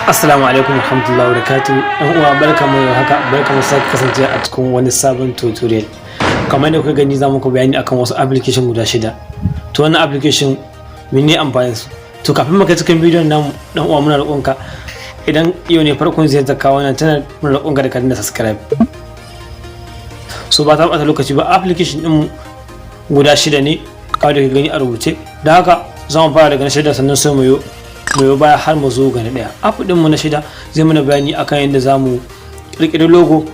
Assalamu alaikum warahmatullahi wabarakatuh. Ɗan uwa barkamu da haka, barkamu sake kasance a cikin wani sabon tutorial. Kamar da kuka gani za muku bayani akan wasu application guda 6. To wannan application mene amfanin su? To kafin mu kai cikin bidiyon namu, ɗan uwa muna roƙonka idan yau ne farkon zai zaka wannan channel muna roƙonka da ka danna subscribe. So ba ta ɓata lokaci ba, application ɗin mu guda 6 ne kawai da kuka gani a rubuce. Da haka za mu fara daga na 6 sannan sai mu yi baya har mu zo ga na daya. App din mu na 6 zai mana bayani akan yadda zamu kirkiri logo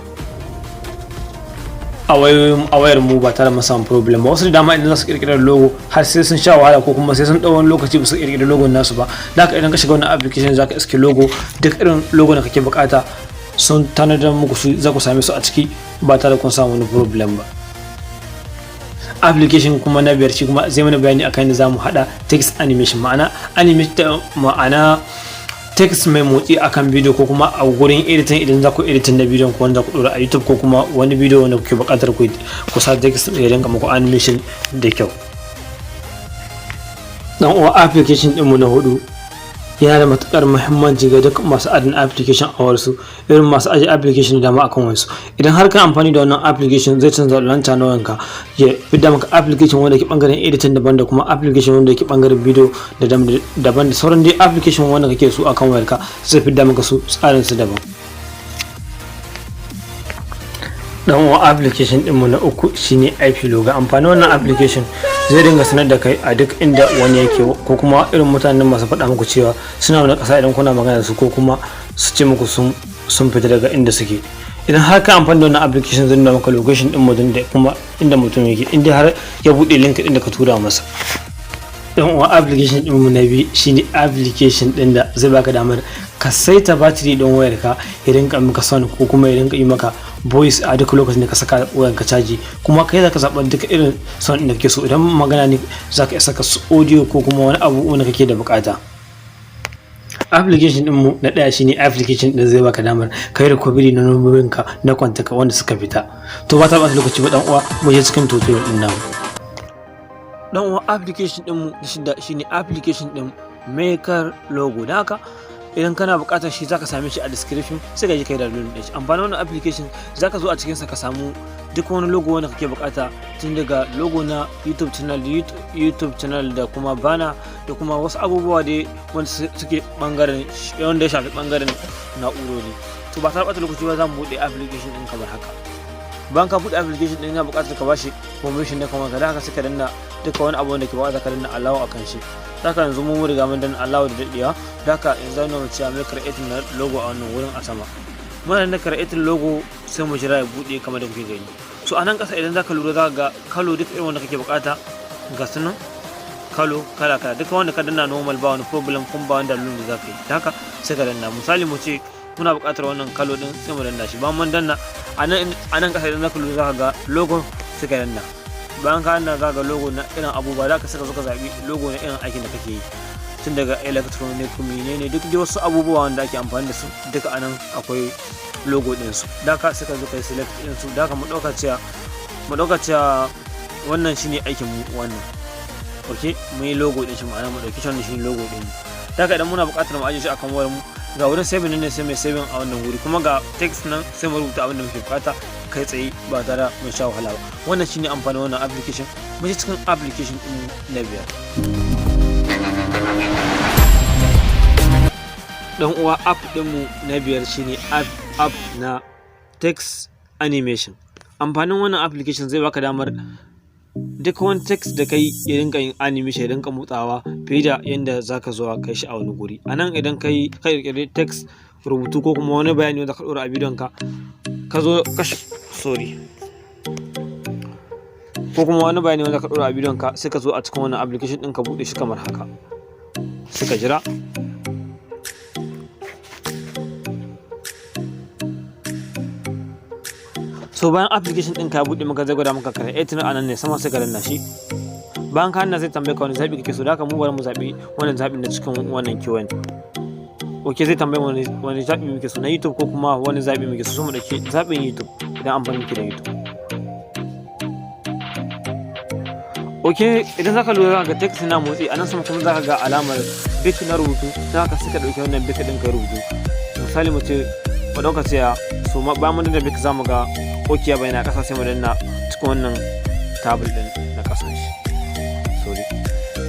a wayar mu ba tare da samun problem ba. Wasu da dama idan za su kirkira logo har sai sun sha wahala ko kuma sai sun dau wani lokaci ba su kirkira logo nasu ba. Da haka idan ka shiga wannan application zaka iske logo, duk irin logo da kake bukata sun tanadar muku su, za ku same su a ciki ba tare da kun samu wani problem ba. Application kuma na biyar shi kuma zai mana bayani akan yadda zamu hada text animation, ma'ana text mai motsi akan bidiyo ko kuma a gurin editing idan za ku editing na bidiyon ko wanda za ku dora a YouTube ko kuma wani bidiyo wanda kuke buƙatar ku sa text ya dinga muku animation da kyau. Dan uwa application din mu na 4 yana da matukar muhimmanci ga duk masu adin application a warsu, irin masu aje application da dama akan wasu. Idan har ka amfani da wannan application zai canza lanta na wanka, ya fidda maka application wanda ke bangaren editing daban da kuma application wanda ke bangaren video daban da sauran dai application wanda kake so akan wayarka zai fidda maka su tsarin su daban. Dan uwa application din mu na 3 shine IP logo. Amfanin wannan application zai dinga sanar da kai a duk inda wani yake ko kuma irin mutanen masu faɗa muku cewa suna wani ƙasa idan kuna magana da su ko kuma su ce muku sun fita daga inda suke. Idan har ka amfani da wannan application zai nuna maka location din mutum da kuma inda mutum yake, inda har ya buɗe link din da ka tura masa. Dan uwa application din mu na 2 shine application din da zai baka damar ka saita battery din wayarka ya rinka maka sound ko kuma ya rinka yi maka voice a duk lokacin da ka saka wayarka caji, kuma kai zaka zaɓa duka irin sound din da kake so. Idan magana ne zaka saka audio ko kuma wani abu wanda kake da bukata. Application din mu na 1 shine application din zai baka damar kai recovery na nambobinka na kwantaka wanda suka fita. To ba ta ɓata lokaci ba dan uwa, mu je cikin tutorial din namu. Dan uwa application din mu na 6 shine application din maker logo. Da haka idan kana buƙatar shi zaka same shi a description sai ka je kai download din shi. Amfanin wannan application zaka zo a cikin sa ka samu duk wani logo wanda kake buƙata, tun daga logo na YouTube channel da kuma bana da kuma wasu abubuwa da wanda suke bangaren wanda ya shafi bangaren na'urori. To ba ta ɓata lokaci ba, za mu buɗe application din kamar haka. Bayan ka buɗe application din yana buƙatar ka bashi permission da kuma da haka sai ka danna duka wani abu wanda ke buƙata ka danna allow akan shi. Haka yanzu mun riga mun danna allow da daɗewa. Haka yanzu zamu mu cewa mai creating na logo a wannan wurin a sama. Muna da creating logo sai mu jira ya buɗe kamar da kuke gani. So a nan ƙasa idan zaka lura zaka ga kalo duk irin wanda kake buƙata ga sunan kalo kala duka wanda ka danna normal ba wani problem kun ba wanda lulun da zaka yi. Haka sai ka danna, misali mu ce muna buƙatar wannan kalo din sai mu danna shi. Bayan mun danna a nan ƙasa idan zaka lura zaka ga logo sai ka danna. Bayan ka danna zaka ga logo na irin abubuwa zaka saka zo ka zabi logo na irin aikin da kake yi, tun daga electronic menene duk dai wasu abubuwa wanda ake amfani da su duka anan akwai logo din su. Da ka saka zo kai select din su. Da ka mu dauka cewa wannan shine aikin mu wannan. Okay, mu yi logo din shi, ma'ana mu dauki shi shine logo din mu. Da ka idan muna buƙatar mu aje shi akan wayar mu, ga wurin saving ne sai mai saving a wannan wuri, kuma ga text nan sai mu rubuta abin da muke buƙata kai tsaye ba tare mun sha wahala ba. Wannan shine amfanin wannan application. Mu je cikin application din na 5. Dan uwa app din mu na 5 shine app na text animation. Amfanin wannan application zai baka damar duk wani text da kai ya rinka yin animation, ya rinka motsawa fiye da yanda zaka zo kai shi a wani guri. Anan idan kai kirkire text rubutu ko kuma wani bayani wanda ka dora a bidiyon ka zo ko kuma wani bayani wanda ka dora a bidiyon ka sai ka zo a cikin wannan application din ka bude shi kamar haka, sai ka jira. So bayan application din ka bude maka zai gwada maka create a nan ne sama sai ka danna shi. Bayan ka hanna sai tambaye ka wani zabi kake so. Da haka mu bari mu zabi wannan zabin na cikin wannan kewayen. Okay, zai tambaye wani zabi muke so, na YouTube ko kuma wani zabi muke so. Mu dauki zabin YouTube idan amfani muke da YouTube. ok, idan zaka lura ga text na motsi anan sama kuma zaka ga alamar bit na rubutu, zaka saka dauke wannan bit din ka rubutu. Misali mu ce mu dauka sai so ba mun da bit zamu ga ok ya bayyana kasa sai mu danna cikin wannan tabul din na kasan shi. Sorry.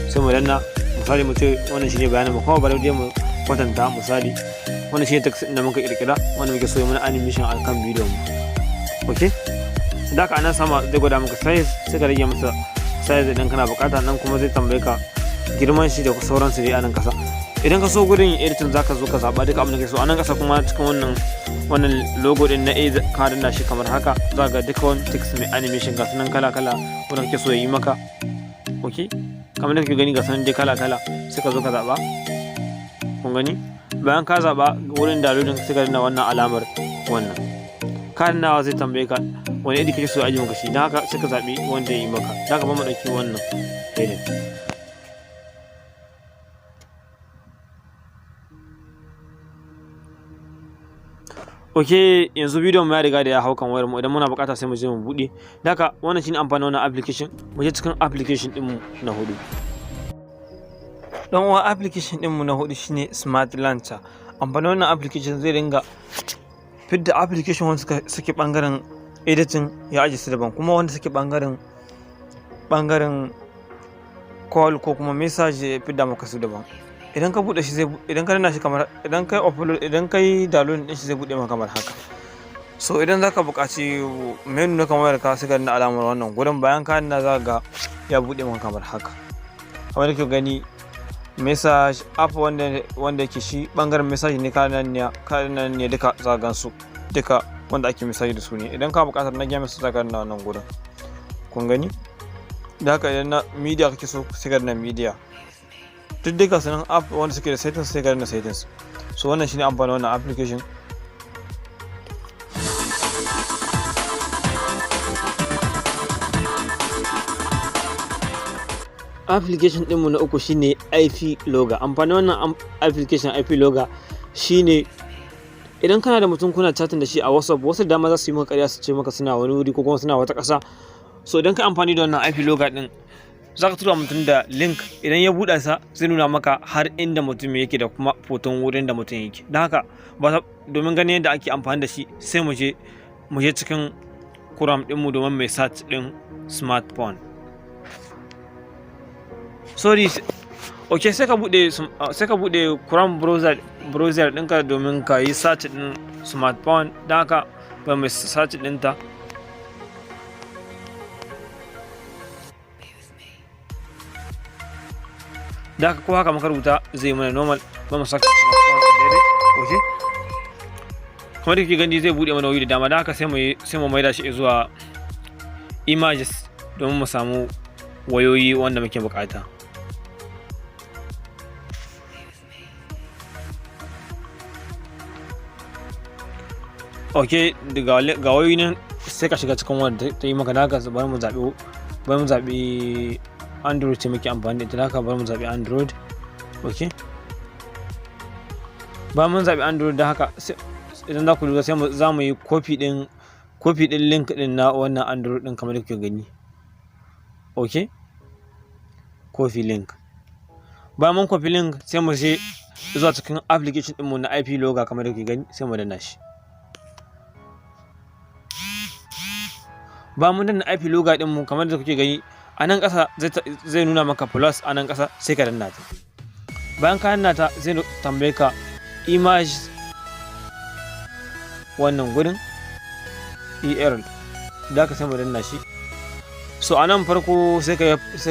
Sai mu danna misali mu ce wannan shine bayanin mu kuma bari dai mu kwatanta misali wannan shine text din da muka kirkira wanda muke so mu animation akan bidiyon mu. Ok? Da ka anan sama zai gwada maka size sai ka rage masa size idan kana bukata, nan kuma zai tambaye ka girman shi da sauransu dai anan kasa. Idan ka so gurin editing zaka zo ka zaba duka abin da kake so. Anan kasa kuma cikin wannan logo din na A ka danna shi kamar haka, za ga duka wani text mai animation ga sunan kala wanda kake so ya yi maka. Ok, kamar da kake gani ga sunan dai kala sai ka zo ka zaba. Kun gani bayan ka zaba wurin downloading sai ka danna wannan alamar wannan kan nawa zai tambaye ka wani edit kake so a yi maka shi, dan haka sai ka zabi wanda ya yi maka. Dan haka ba mu dauki wannan heading. Ok, yanzu bidiyon mu ya riga da ya hau kan wayar mu, idan muna bukata sai mu je mu bude. Dan haka wannan shine amfanin wannan application. Mu je cikin application din mu na hudu. Dan uwa application din mu na hudu shine Smart Launcher. Amfanin wannan application zai ringa fidda application wanda suke bangaren editing ya aje su daban, kuma wanda suke bangaren call ko kuma message ya fidda maka su daban. Idan ka bude shi zai idan ka danna shi kamar idan kai upload idan kai download din shi zai bude maka kamar haka. So idan zaka buƙaci menu na kamar ka sai ka danna alamar wannan gurin, bayan ka danna zaka ga ya bude maka kamar haka. Kamar da kake gani message app wanda yake shi bangaren message ne ka nan ne duka za ka gansu duka wanda ake message da su ne. Idan ka buƙatar na game su za ka danna wannan gurin. Kun gani? Da haka idan na media kake so sai ka danna media. Duk duka sunan app wanda suke da settings sai ka danna settings. So wannan shine amfanin wannan application. Application ɗinmu na uku shine IP Logger. Amfanin wannan application IP Logger shine idan kana da mutum kuna chatting da shi a WhatsApp, wasu dama za su yi maka ƙarya su ce maka suna wani wuri ko kuma suna wata ƙasa. So idan ka amfani da wannan IP Logger din za ka tura mutum da link, idan ya buɗe sa zai nuna maka har inda mutum yake da kuma hoton wurin da mutum yake. Don haka domin ganin yadda ake amfani da shi sai mu je cikin Chrome ɗinmu domin mai search ɗin smartphone. Sorry, ok, sai ka bude Chrome browser ɗinka domin ka yi search ɗin smartphone. Don haka ba mai search ɗinta. Da haka ko haka muka rubuta zai mana normal, ba mu saka daidai. Ok, kamar da kike gani zai bude mana wayoyi da dama. Da haka sai mu maida shi zuwa images domin mu samu wayoyi wanda muke bukata. Ok, ga wayoyi nan sai ka shiga cikin wanda ta yi maka. Da haka bari mu zabi Android ce muke amfani da ita. Da haka bari mu zabi Android. Ok, ba mun zabi Android. Da haka idan za ku lura sai za mu yi copy din link din na wannan Android din kamar da kuke gani. Ok, copy link. Bayan mun copy link sai mu je zuwa cikin application din mu na IP Logger kamar da kuke gani, sai mu danna shi. Bayan mun danna IP Logger din mu kamar da kuke gani, a nan ƙasa zai nuna maka plus a nan ƙasa, sai ka danna ta. Bayan ka danna ta zai tambaye ka image wannan gurin EL. Da ka sai mu danna shi. So a nan farko sai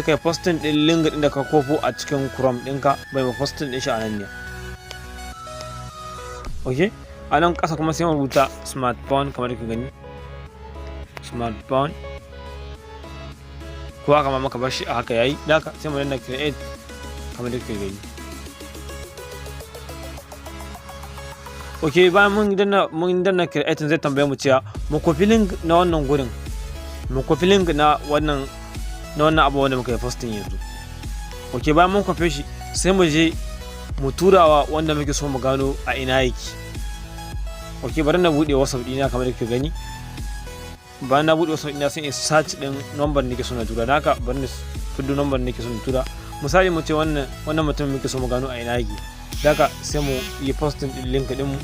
ka posting din link din da ka kofo a cikin Chrome ɗinka, bai ma posting din shi a nan ne. Ok, a nan ƙasa kuma sai mu rubuta smartphone kamar da kuke gani, smartphone. Ko haka ma maka bar shi a haka yayi. Da haka sai mu danna create kamar da kuke gani. Ok, bayan mun danna create zai tambaye mu cewa mu copy link na wannan gurin, mu copy link na wannan abu wanda muka yi posting yanzu. Ok, bayan mun copy shi sai mu je mu turawa wanda muke so mu gano a ina yake. Ok, bari na bude WhatsApp dina kamar da kuke gani. Bayan na bude WhatsApp dina sai in search din number nake so na tura. Da haka bari fiddo number nake so na tura. Misali mu ce wannan mutum muke so mu gano a ina yake, daga sai mu yi posting din link din mu.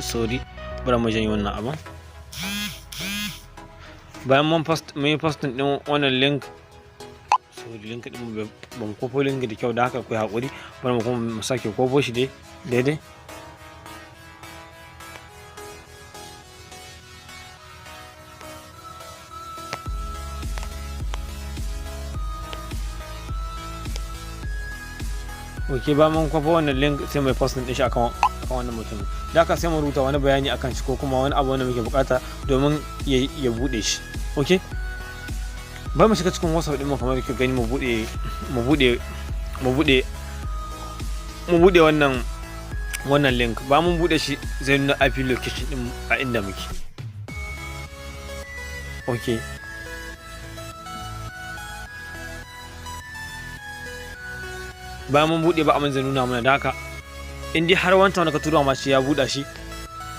Sorry, bari mu janye wannan abin. Bayan mun yi posting din wannan link, link din mu ban kofo link da kyau, da haka ku hakuri, bari mu kuma mu sake kofo shi daidai. Ok, ba mun kwafa wannan link sai mai posting din shi akan wannan mutum, da haka sai mu rubuta wani bayani akan shi ko kuma wani abu wanda muke bukata domin ya bude shi. Ok, bari mu shiga cikin WhatsApp din mu kamar kuke gani, mu bude wannan link. Ba mun bude shi zai nuna IP location din a inda muke. Ok, ba mun bude ba amma zai nuna mana, da haka in dai har wanta wanda ka tura ma shi ya buɗa shi,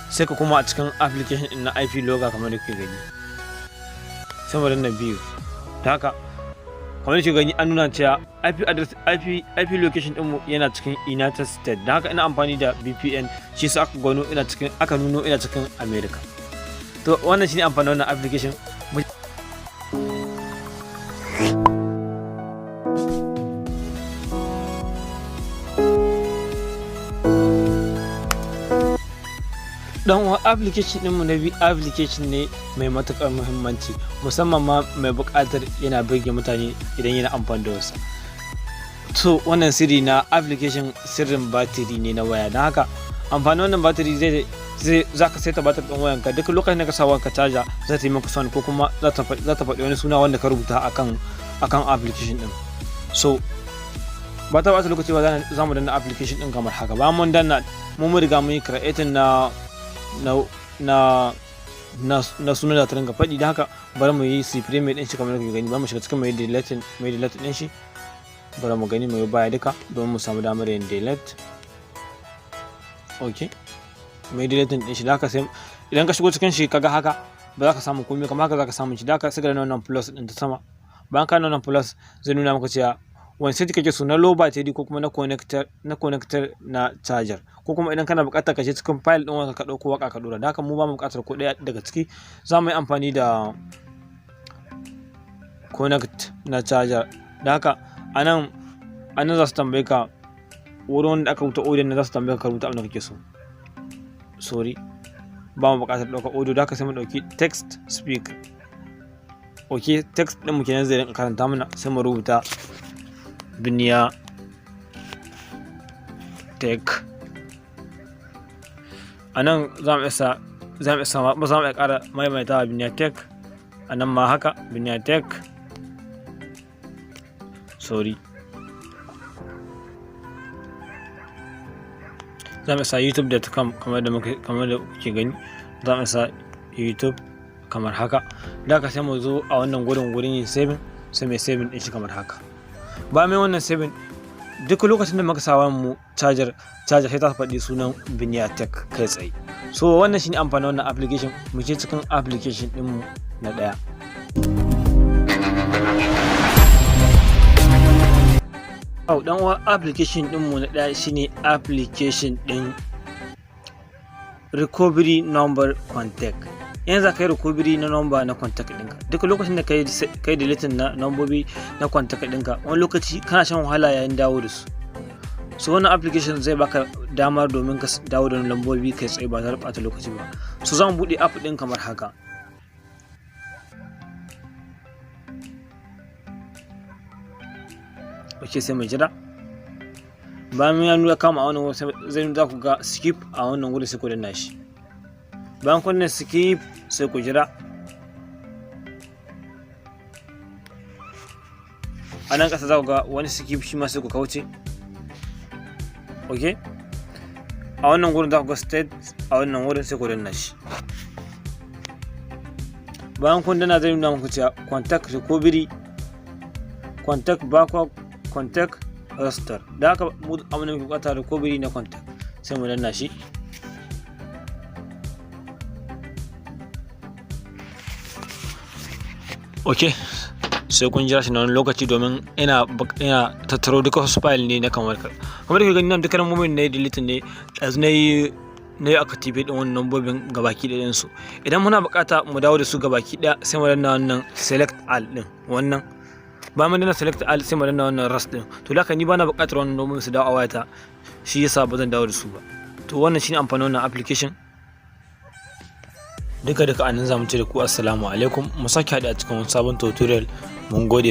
sai ka kuma a cikin application din na IP logger kamar da kuke gani, sai mu danna biyu. Da haka kamar da kuke gani an nuna cewa IP location din mu yana cikin United States, da haka ina amfani da VPN, shi sa aka nuno ina cikin America. To wannan shine amfanin wannan application. Dan uwa, application ɗinmu na biyu application ne mai matuƙar muhimmanci, musamman ma mai buƙatar yana birge mutane idan yana amfani da wasu. To wannan sirri na application sirrin batiri ne na waya, don haka amfanin wannan batiri za ka saita batir ɗin wayanka, duk lokacin da ka sa wayanka caja za ta yi maka son, ko kuma za ta faɗi wani suna wanda ka rubuta akan application ɗin. So ba ta bata lokaci ba, za mu danna application ɗin kamar haka. Bayan mun danna, mun riga mun yi creating na sunan da ta ringa faɗi, da haka bari mu yi supreme ɗin shi kamar da kuke gani. Bari mu shiga cikin mai delete ɗin shi, bari mu gani mai baya duka don mu samu damar yin delete. Ok, mai delete ɗin shi, da haka sai idan ka shigo cikin shi kaga haka ba za ka samu komai, kamar haka za ka samu shi. Da haka sai ka danna wannan plus ɗin ta sama. Bayan ka danna wannan plus zai nuna maka cewa wani set kake so, na low battery ko kuma na connector na charger, ko kuma idan kana buƙatar ka je cikin file ɗin wanda ka ɗauko waka ka dora. Da haka mu ba mu buƙatar ko ɗaya daga ciki, za mu yi amfani da connect na charger. Da haka anan za su tambaye ka wurin wanda aka rubuta audio ne, za su tambaye ka rubuta abin da kake so. Sorry, ba mu buƙatar ɗaukar audio, da haka sai mu ɗauki text speak. Ok, text ɗin mu kenan zai rinka karanta mana, sai mu rubuta Biniya Tech. A nan za mu iya ƙara maimaitawa Biniya Tech, a nan ma haka Biniya Tech. Sorry, za mu isa youtube.com kamar da kuke gani, za mu isa youtube kamar haka. Da haka sai mu zo a wannan gurin yin saving, sai mai saving ɗin shi kamar haka. Ba mai wannan saving, duk lokacin da muka sa mu charger sai ta faɗi sunan Biniya Tech kai tsaye. So wannan shine amfanin wannan application. Mu je cikin application ɗinmu na ɗaya. Dan uwa, application ɗinmu na ɗaya shine application ɗin recovery number contact. Yanzu za ka yi recovery na number na contact ɗinka. Duk lokacin da ka yi deleting na numbobi na contact ɗinka, wani lokaci kana shan wahala yayin dawo da su. So wannan application zai baka damar domin ka dawo da lambobi kai tsaye ba tare da ɓata lokaci ba. So za mu buɗe app ɗin kamar haka. Ok, sai mai jira. Bayan ya nuna kama a wannan wurin, zai za ku ga skip a wannan wurin, sai ku danna shi. Bayan kun skip sai ku jira. A nan ƙasa za ku ga wani skip, shi ma sai ku kauce. Ok, a wannan wurin za ku ga state, a wannan wurin sai ku danna shi. Bayan kun danna zai nuna muku cewa contact recovery, contact backup, contact restore. Da haka mu abin da muke buƙata recovery na contact, sai mu danna shi. Ok, sai kun jira shi na wani lokaci domin ina tattaro duka wasu file ne na kamar da kuke gani nan dukkan moment ne delete ne as na yi activate din wannan nambobin gabaki ɗayan su. Idan muna bukata mu dawo da su gabaki ɗaya sai mu danna wannan select all din wannan, ba mu danna select all sai mu danna wannan rest din. To haka ni bana bukatar wannan nambobin su dawo a wayata, shi yasa ba zan dawo da su ba. To wannan shine amfanin wannan application. Duka anan zamu ce da ku assalamu alaikum, mu sake haɗu a cikin wani sabon tutorial. Mun gode.